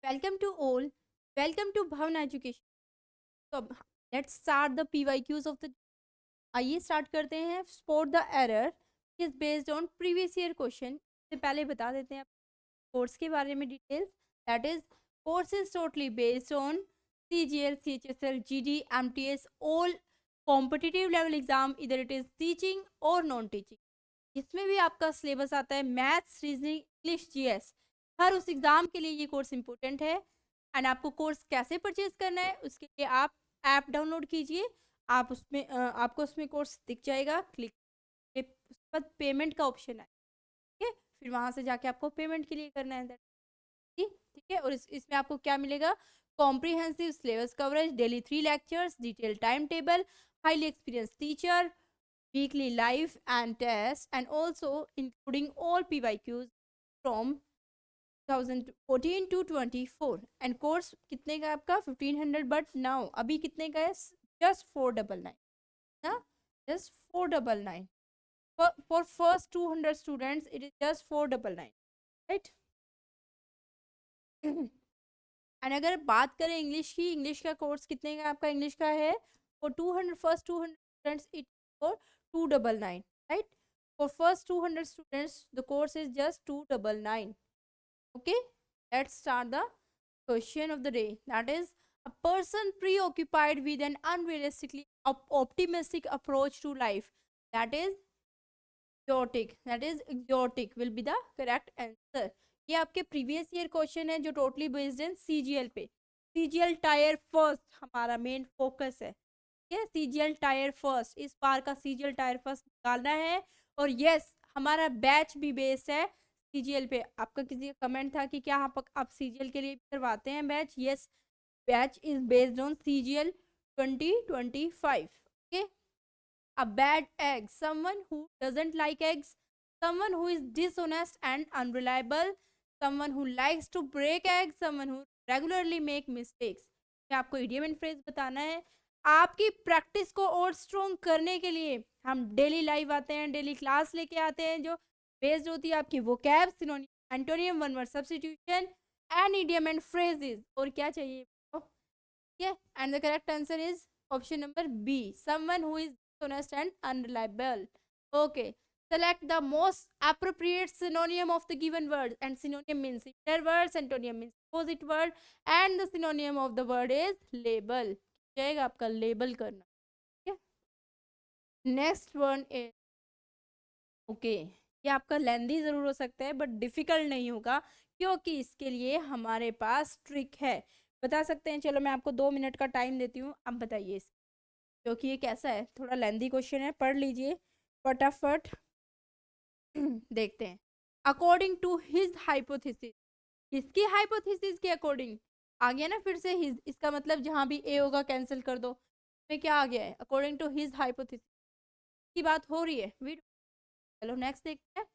Welcome to all. Welcome to Bhavna Education. तो अब let's start the PYQs of the. आइए start करते हैं. Spot the error is based on previous year question. से पहले बता देते हैं कोर्स के बारे में details. That is, course is totally based on CGL, CHSL, GD, MTS, all competitive level exam. Either it is teaching or non-teaching. इसमें भी आपका सिलेबस आता है मैथ्स, रीजनिंग, इंग्लिश, जीएस. हर उस एग्जाम के लिए ये कोर्स इंपॉर्टेंट है. एंड आपको कोर्स कैसे परचेज करना है उसके लिए आप ऐप डाउनलोड कीजिए. आप उसमें आपको उसमें कोर्स दिख जाएगा. क्लिक उसके बाद पेमेंट का ऑप्शन है. ठीक है, फिर वहां से जाके आपको पेमेंट के लिए करना है. ठीक है. और इसमें आपको क्या मिलेगा? Comprehensive syllabus coverage, daily 3 lectures, detail time table, highly experience teacher, weekly live and test, and also including all PYQs from 2014 to 24. and course कितने का है आपका? 1500. बट नाउ अभी कितने का है? just 499 ना, just 499 for first 200 students. it is just 499, right? And अगर बात करें इंग्लिश की, इंग्लिश का कोर्स कितने का आपका इंग्लिश का है? For 200 first 200 students it for 299, right? For first 200 students the course is just 299. okay, let's start the question of the day. That is, a person preoccupied with an unrealistically optimistic approach to life. That is exotic. That is exotic will be the correct answer. ये आपके previous year question है जो totally based in CGL पे. CGL tyre first हमारा main focus है. ठीक है, CGL tyre first, इस बार का सीजीएल टायर फर्स्ट निकालना है. और यस, हमारा बैच भी बेस्ड है सीजीएल पे. आपका किसी का कमेंट था कि क्या आप सीजीएल के लिए करवाते हैं batch? Yes, batch is based on CGL 2025. Okay. A bad egg, someone who doesn't like eggs, someone who is dishonest and unreliable, someone who likes to break eggs, someone who regularly make mistakes. आपको idiom and phrase बताना है. आपकी practice को और strong करने के लिए हम डेली लाइव आते हैं, डेली क्लास लेके आते हैं जो बेस्ड होती है आपकी vocab, synonym, antonym, one word substitution and idiom and phrases. और क्या चाहिए? ठीक है, and the correct answer is option number B, someone who is dishonest and unreliable. Okay, select the most appropriate synonym of the given word. And synonym means similar word, antonym means opposite word, and the synonym of the word is label. जाएगा आपका label करना. ठीक है, next one is okay. ये आपका लेंदी जरूर हो सकता है बट डिफिकल्ट नहीं होगा क्योंकि इसके लिए हमारे पास ट्रिक है. बता सकते हैं? चलो मैं आपको 2 मिनट का टाइम देती हूँ, अब बताइए. क्योंकि ये कैसा है, थोड़ा लेंदी क्वेश्चन है, पढ़ लीजिए फटाफट. देखते हैं. अकॉर्डिंग टू हिज हाइपोथेसिस, इसकी हाइपोथेसिस के अकॉर्डिंग आ गया ना फिर से हिज. इसका मतलब जहां भी ए होगा कैंसिल कर दो. इसमें क्या आ गया है? अकॉर्डिंग टू हिज हाइपोथेसिस की बात हो रही है. चलो नेक्स्ट देखते हैं.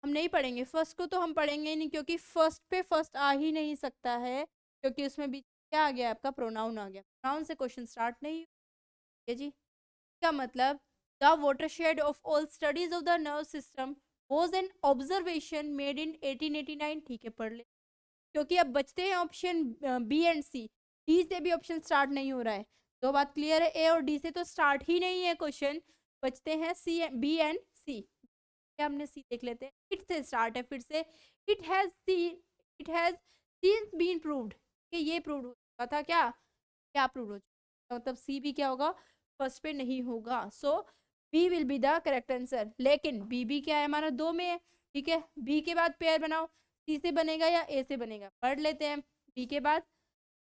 हम नहीं पढ़ेंगे फर्स्ट को, तो हम पढ़ेंगे ही नहीं क्योंकि फर्स्ट पे फर्स्ट आ ही नहीं सकता है क्योंकि उसमें भी क्या आ गया? आपका प्रोनाउन आ गया. प्रोनाउन से क्वेश्चन स्टार्ट नहीं है जी. का मतलब the watershed of all studies of the nerve system was an observation made in 1889. ठीक है, पढ़ ले. क्योंकि अब बचते हैं option B and C. D से भी ऑप्शन स्टार्ट नहीं हो रहा है. दो बात क्लियर है, ए और डी से तो स्टार्ट ही नहीं है क्वेश्चन. बचते हैं सी, बी एंड सी. क्या हमने सी देख लेते हैं. इट से स्टार्ट है फिर से. It has since been proved. कि ये प्रूव हो चुका था. क्या क्या प्रूव हो चुका? मतलब सी भी क्या होगा? फर्स्ट पे नहीं होगा. So B will be the correct answer. लेकिन बी भी क्या है? हमारा 2 में है. ठीक है, बी के बाद पेयर बनाओ. सी से बनेगा या ए से बनेगा? पढ़ लेते हैं. बी के बाद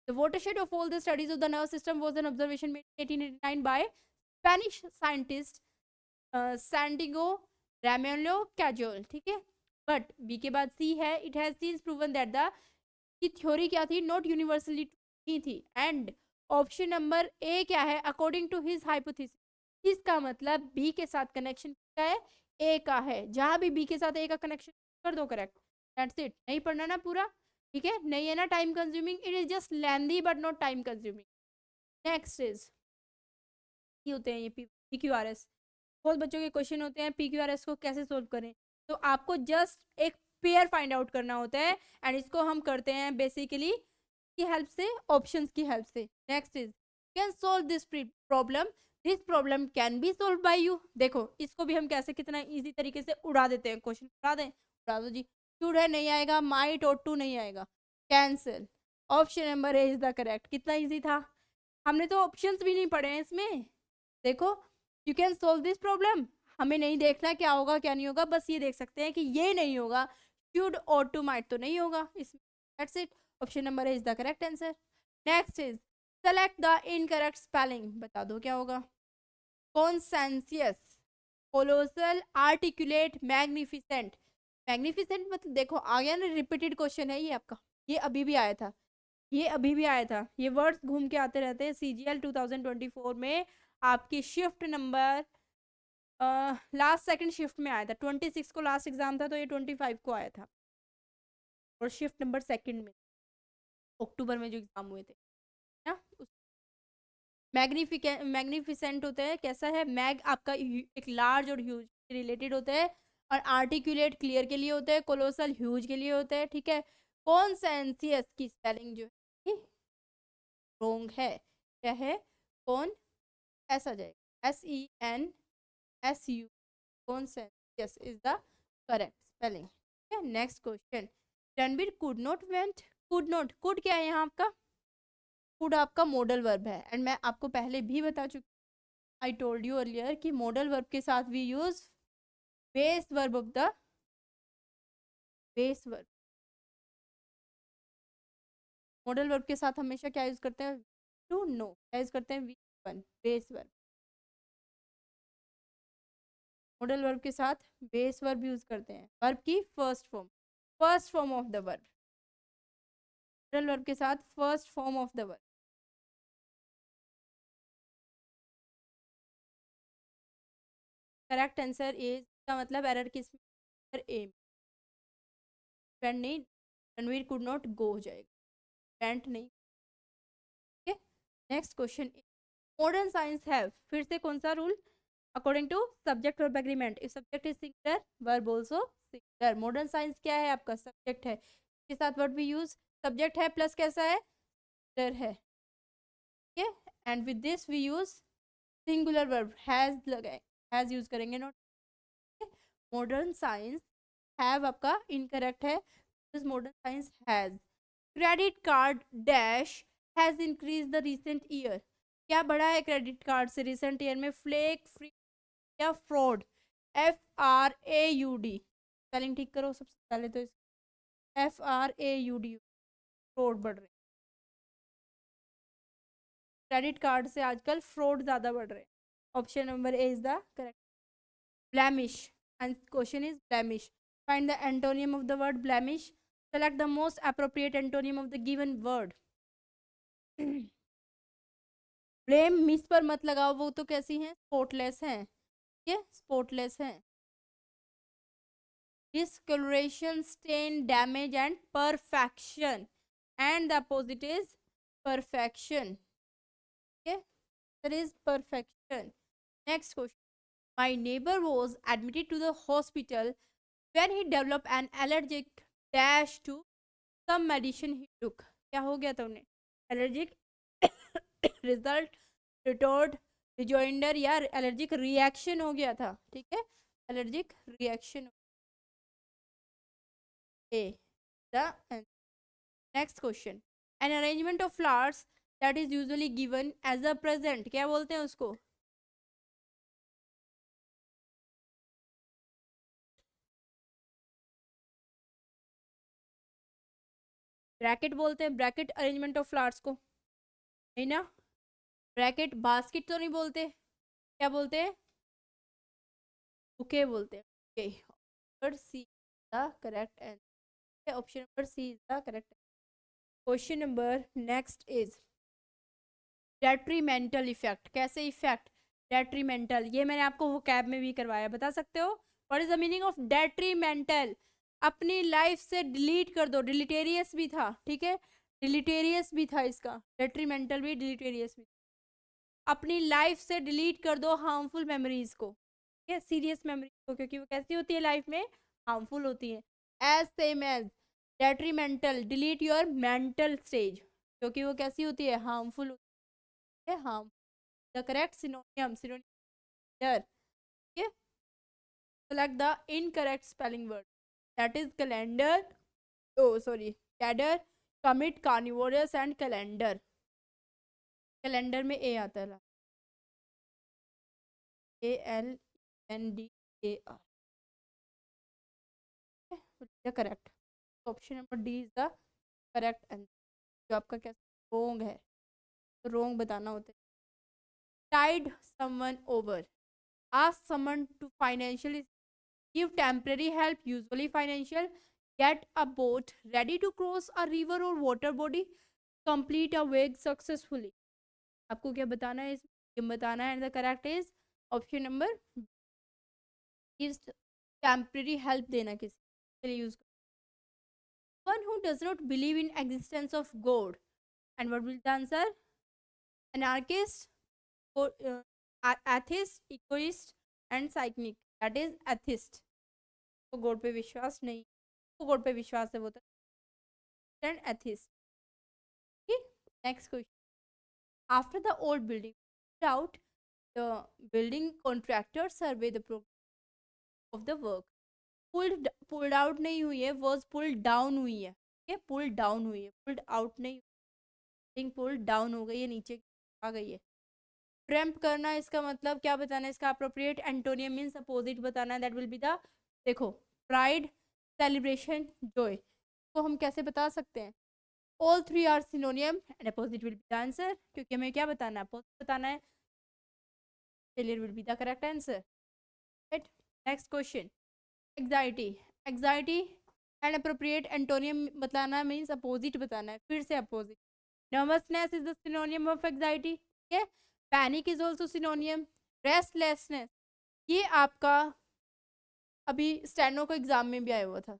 the watershed of all the studies of the nerve system was an observation made in 1889 by Spanish scientist Santiago Ramiro Cajal. ठीक है, बट बी के बाद सी है. It has scenes proven that the key theory क्या थी? Not universally ही थी. And option number A क्या है? According to his hypothesis. इसका मतलब बी के साथ कनेक्शन क्या है? ए का है. जहां भी बी के साथ ए का कनेक्शन कर दो करेक्ट. That's it. नहीं पढ़ना ना पूरा. ठीक है, नहीं है ना time consuming. It is just lengthy but not time consuming. Next is होते हैं ये PQRS. बहुत बच्चों के क्वेश्चन होते हैं PQRS को कैसे सोल्व करें. तो आपको जस्ट एक पेयर फाइंड आउट करना होता है, एंड इसको हम करते हैं बेसिकली की हेल्प से, ऑप्शंस की हेल्प से। Next is can solve this problem can be solve by you. देखो इसको भी हम कैसे कितना इजी तरीके से उड़ा देते हैं, क्वेश्चन उड़ा दें, उड़ा दो जी। शुड है नहीं आएगा, माइट और टू नहीं आएगा, cancel. Option number A is the correct. कितना इजी था, हमने तो ऑप्शंस भी नहीं पढ़े हैं इसमें। देखो you can solve this problem, हमें नहीं देखना क्या होगा क्या नहीं होगा, बस ये देख सकते हैं कि ये नहीं होगा, शुड और टू माइट तो नहीं होगा इसमें। That's it, option number A is the correct answer. Next is select the incorrect spelling, बता दो क्या होगा। कॉन्सेंसियस, कोलोसल, आर्टिकुलेट, मैग्निफिसेंट। मैग्निफिसेंट मतलब देखो आ गया ना, रिपीटेड क्वेश्चन है ये आपका, ये अभी भी आया था, ये अभी भी आया था, ये वर्ड्स घूम के आते रहते हैं। सीजीएल 2024 में आपकी shift number last second shift में आया था, 26 को लास्ट एग्जाम था, तो ये 25 को आया था, और शिफ्ट नंबर सेकंड में अक्टूबर में जो एग्जाम हुए थे ना। मैग्निफिसेंट होता है, कैसा है, मैग आपका एक लार्ज और ह्यूज रिलेटेड होता है, और आर्टिकुलेट क्लियर के लिए होता है, कोलोसल ह्यूज के लिए होता है, ठीक है। कॉन्सेंसियस की स्पेलिंग जो है रोंग है, क्या है, कौन, ऐसा जाएगा SENSU, consensus is the correct spelling. Next question, Ranbir could not went, could not, could क्या है यहाँ आपका, कुड आपका मॉडल वर्ब है, एंड मैं आपको पहले भी बता चुकी, आई टोल्ड यू अर्लियर कि मॉडल वर्ब के साथ we use base verb of the, base verb, modal verb के साथ हमेशा क्या यूज करते हैं, टू नो, क्या यूज करते हैं, V1 base verb, modal verb के साथ बेस वर्ब यूज करते हैं, वर्ब की first form of the verb, modal verb के साथ first form of the verb. Correct answer is का मतलब एरर किस में, ए, नहीं, रणवीर कुड नॉट गो हो जाएगा, वेंट नहीं। Okay, next question, modern science have, फिर से कौन सा rule, according to subject verb agreement, if subject is singular verb also singular. Modern science क्या है आपका, सब्जेक्ट है, इसके साथ वर्ब भी यूज, सब्जेक्ट है प्लस कैसा है, सिंगुलर है, ठीक है, and with this we use singular verb, has लगाए, हैज यूज करेंगे नॉट। मॉडर्न साइंस हैव आपका इनकरेक्ट है, this modern science has. Credit card dash has increase the recent year, क्या बढ़ा है क्रेडिट कार्ड से रिसेंट ईयर में, fleck, free या फ्रॉड, FRAUD, स्पेलिंग ठीक करो सबसे पहले तो, FRAUD, फ्रॉड बढ़ रहे, क्रेडिट कार्ड से आजकल फ्रॉड ज्यादा बढ़ रहे हैं। Option number A is the correct. Blemish, and question is blemish, find the antonym of the word blemish, select the most appropriate antonym of the given word। Blame miss पर मत लगाओ, वो तो कैसी हैं, स्पॉटलेस हैं, ये स्पॉटलेस हैं। Discolouration, stain, damage and perfection, and the opposite is perfection, okay, that is perfection। Next question, my neighbor was admitted to the hospital when he developed an allergic dash to some medicine he took। क्या हो गया था उन्हें, allergic result, retort, rejoinder या allergic reaction हो गया था, ठीक है, allergic reaction, A the. Next question, an arrangement of flowers that is usually given as a present, क्या बोलते हैं उसको, ब्रैकेट बोलते हैं, ब्रैकेट अरेंजमेंट ऑफ फ्लावर्स को, नहीं ना, ब्रैकेट बास्केट तो नहीं बोलते, क्या बोलते हैं, बुके बोलते हैं, okay, C the correct answer, option number C is the correct. Question number next is detrimental effect, कैसे इफेक्ट, डेट्रीमेंटल, ये मैंने आपको वो कैब में भी करवाया, बता सकते हो, what is the meaning of detrimental, अपनी लाइफ से डिलीट कर दो, डिलीटेरियस भी था, ठीक है, डिलीटेरियस भी था इसका, डेट्रीमेंटल भी डिलीटेरियस भी, अपनी लाइफ से डिलीट कर दो हार्मफुल मेमोरीज को, ठीक है, सीरियस मेमोरीज को, क्योंकि वो कैसी होती है लाइफ में, हार्मफुल होती है, as same as detrimental, delete your mental stage, क्योंकि वो कैसी होती है, हार्मफुल होती है, harm. The correct synonym, synonym, ठीक है, select the incorrect spelling word, that is calendar, oh sorry, cadder, commit, carnivorous and calendar। Calendar में ए आता है, ALENDAR, correct. Option number D is the correct answer. जो आपका क्या रोंग है, तो रोंग बताना होता है। Tied someone over, ask someone to financially give temporary help, usually financial, get a boat ready to cross a river or water body, complete a voyage successfully। आपको क्या बताना है, ये बताना है, and the correct is option number is temporary help देना किसी के लिए use. One who does not believe in existence of God, and what will the answer, anarchist, atheist, egoist and cynic, that is atheist. तो God पे विश्वास नहीं, तो God पे विश्वास है वो तो and atheist. Next question, after the old building out, the building contractor survey the progress of the work. Pulled out नहीं हुई है, वॉज पुल्ड डाउन हुई है, ठीक है, पुल्ड डाउन हुई है, पुल्ड आउट नहीं, पुल्ड डाउन हो गई है, नीचे आ गई है। ट्रैम्प करना, इसका मतलब क्या बताना है, इसका अप्रोप्रिएट एंटोनियम मींस अपोजिट बताना है, दैट विल बी द, देखो, प्राइड, सेलिब्रेशन, जॉय, तो हम कैसे बता सकते हैं, all three are synonym and opposite will be the answer, क्योंकि हमें क्या बताना है, अपोजिट बताना है, failure will be the correct answer, right. Next question, anxiety, anxiety and appropriate antonym बताना मीन्स अपोजिट बताना है, फिर से opposite. Nervousness is the synonym of anxiety, ठीक है, पैनिक इज ऑल्सो सिनोनियम, रेस्टलेसनेस, ये आपका अभी स्टेनो को एग्जाम में भी आया हुआ था,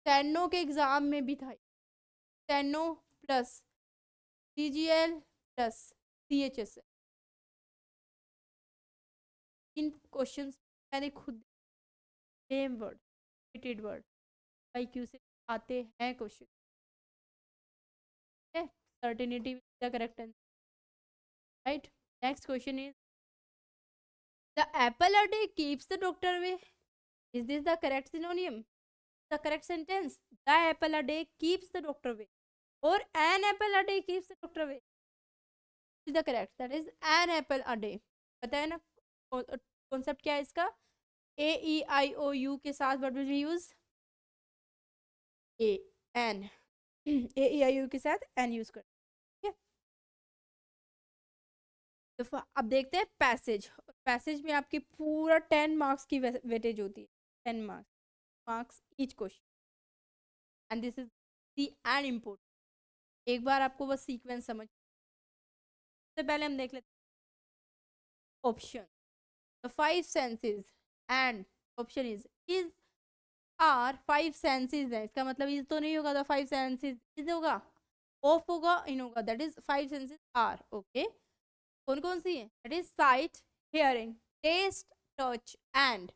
स्टेनो के एग्जाम में भी था, steno plus CGL plus CHS, इन क्वेश्चंस मैंने खुद same word, repeated word IQ से आते हैं क्वेश्चन, है, certainty the correct answer, right. Next question is, the apple a day keeps the doctor away, is this the correct synonym, the correct sentence, the apple a day keeps the doctor away, और an apple a day keeps the doctor away, is the correct, that is N apple a day. पता है ना concept क्या है इसका, AEIOU के साथ word will use a an, AEIOU के साथ एन यूज कर, ठीक है। तो अब देखते हैं पैसेज, पैसेज में आपकी पूरा 10 मार्क्स की वेटेज होती है, 10 marks each question, and this is the and important. एक बार आपको बस सीक्वेंस समझ, सबसे पहले हम देख लेते हैं option, the 5 senses, and option is are 5 senses है, इसका मतलब इज तो नहीं होगा, द 5 सेंसेस इज होगा, ऑफ होगा, इन होगा, that is 5 senses are, okay. कौन कौन सी है, that is sight, hearing, taste, touch and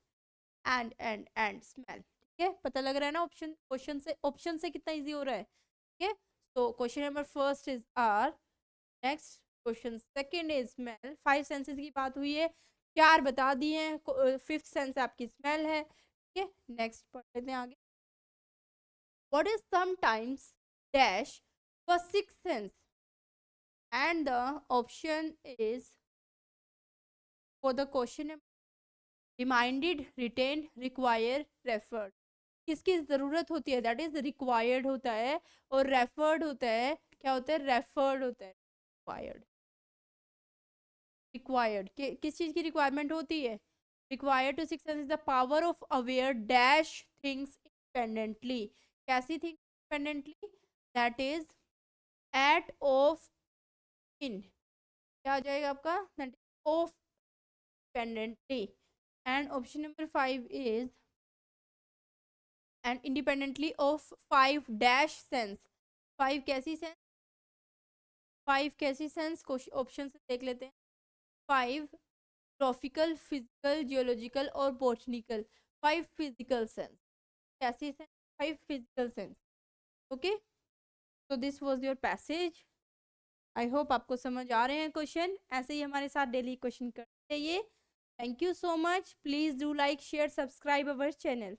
smell, ठीक है। पता लग रहा है ना, ऑप्शन से कितना इजी हो रहा है, ठीक है। तो question number first is are, next question second is smell, 5 senses की बात हुई है, 4 बता दिए हैं, 5th सेंस आपकी स्मेल है, ठीक है। नेक्स्ट पढ़ लेते हैं आगे, what is sometimes dash for 6th sense, and the option is for the question, reminded, written, require, referred, किसकी ज़रूरत होती है, दैट इज रिक्वायर्ड होता है, और रेफर्ड होता है, क्या होता है, रेफर्ड होता है, रिक्वायर्ड, रिक्वायर्ड किस चीज़ की रिक्वायरमेंट होती है, required to success is the power of aware dash things independently, कैसी things independently, that is at, of, in, क्या आ जाएगा आपका, that is of independently, and option number 5 is and independently of 5 dash sense, 5 कैसी sense, 5 कैसी sense, option से देख लेते हैं, 5 ट्रॉपिकल, फिजिकल, जियोलॉजिकल और botanical, 5 physical sense, gaseous and 5 physical sense. Okay, so this was your passage. I hope आपको समझ आ रहे हैं क्वेश्चन. ऐसे ही हमारे साथ डेली क्वेश्चन करते रहिए. Thank you so much. Please do like share subscribe our channel.